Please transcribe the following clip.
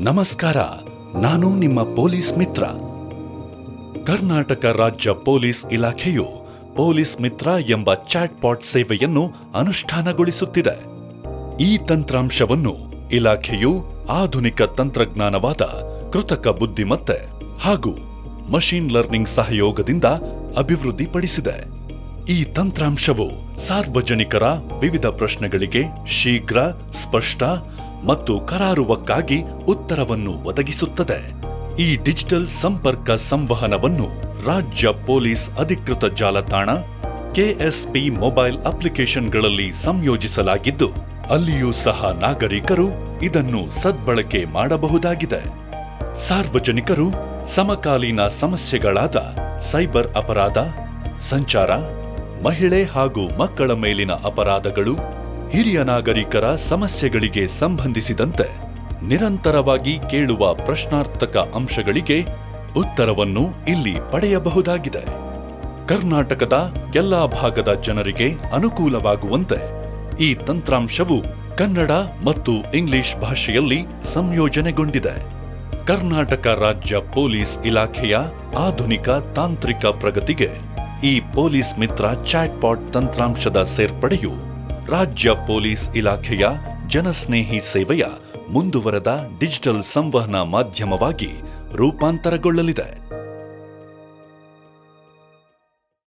ನಮಸ್ಕಾರ, ನಾನು ನಿಮ್ಮ ಪೊಲೀಸ್ ಮಿತ್ರ. ಕರ್ನಾಟಕ ರಾಜ್ಯ ಪೊಲೀಸ್ ಇಲಾಖೆಯು ಪೊಲೀಸ್ ಮಿತ್ರ ಎಂಬ ಚಾಟ್‌ಬಾಟ್ ಸೇವೆಯನ್ನು ಅನುಷ್ಠಾನಗೊಳಿಸುತ್ತಿದೆ. ಈ ತಂತ್ರಾಂಶವನ್ನು ಇಲಾಖೆಯು ಆಧುನಿಕ ತಂತ್ರಜ್ಞಾನವಾದ ಕೃತಕ ಬುದ್ಧಿಮತ್ತೆ ಹಾಗೂ ಮಷೀನ್ ಲರ್ನಿಂಗ್ ಸಹಯೋಗದಿಂದ ಅಭಿವೃದ್ಧಿಪಡಿಸಿದೆ. ಈ ತಂತ್ರಾಂಶವು ಸಾರ್ವಜನಿಕರ ವಿವಿಧ ಪ್ರಶ್ನೆಗಳಿಗೆ ಶೀಘ್ರ, ಸ್ಪಷ್ಟ ಮತ್ತು ಕರಾರುವಕ್ಕಾಗಿ ಉತ್ತರವನ್ನು ಒದಗಿಸುತ್ತದೆ. ಈ ಡಿಜಿಟಲ್ ಸಂಪರ್ಕ ಸಂವಹನವನ್ನು ರಾಜ್ಯ ಪೊಲೀಸ್ ಅಧಿಕೃತ ಜಾಲತಾಣ ಕೆಎಸ್ಪಿ ಮೊಬೈಲ್ ಅಪ್ಲಿಕೇಶನ್ಗಳಲ್ಲಿ ಸಂಯೋಜಿಸಲಾಗಿದ್ದು, ಅಲ್ಲಿಯೂ ಸಹ ನಾಗರಿಕರು ಇದನ್ನು ಸದ್ಬಳಕೆ ಮಾಡಬಹುದಾಗಿದೆ. ಸಾರ್ವಜನಿಕರು ಸಮಕಾಲೀನ ಸಮಸ್ಯೆಗಳಾದ ಸೈಬರ್ ಅಪರಾಧ, ಸಂಚಾರ, ಮಹಿಳೆ ಹಾಗೂ ಮಕ್ಕಳ ಮೇಲಿನ ಅಪರಾಧಗಳು, ಹಿರಿಯ ನಾಗರಿಕರ ಸಮಸ್ಯೆಗಳಿಗೆ ಸಂಬಂಧಿಸಿದಂತೆ ನಿರಂತರವಾಗಿ ಕೇಳುವ ಪ್ರಶ್ನಾರ್ಥಕ ಅಂಶಗಳಿಗೆ ಉತ್ತರವನ್ನು ಇಲ್ಲಿ ಪಡೆಯಬಹುದಾಗಿದೆ. ಕರ್ನಾಟಕದ ಎಲ್ಲಾ ಭಾಗದ ಜನರಿಗೆ ಅನುಕೂಲವಾಗುವಂತೆ ಈ ತಂತ್ರಾಂಶವು ಕನ್ನಡ ಮತ್ತು ಇಂಗ್ಲಿಷ್ ಭಾಷೆಯಲ್ಲಿ ಸಂಯೋಜನೆಗೊಂಡಿದೆ. ಕರ್ನಾಟಕ ರಾಜ್ಯ ಪೊಲೀಸ್ ಇಲಾಖೆಯ ಆಧುನಿಕ ತಾಂತ್ರಿಕ ಪ್ರಗತಿಗೆ ಈ ಪೊಲೀಸ್ ಮಿತ್ರ ಚಾಟ್‌ಬಾಟ್ ತಂತ್ರಾಂಶದ ಸೇರ್ಪಡೆಯು ರಾಜ್ಯ ಪೊಲೀಸ್ ಇಲಾಖೆಯ ಜನಸ್ನೇಹಿ ಸೇವೆಯ ಮುಂದುವರೆದ ಡಿಜಿಟಲ್ ಸಂವಹನ ಮಾಧ್ಯಮವಾಗಿ ರೂಪಾಂತರಗೊಳ್ಳಲಿದೆ.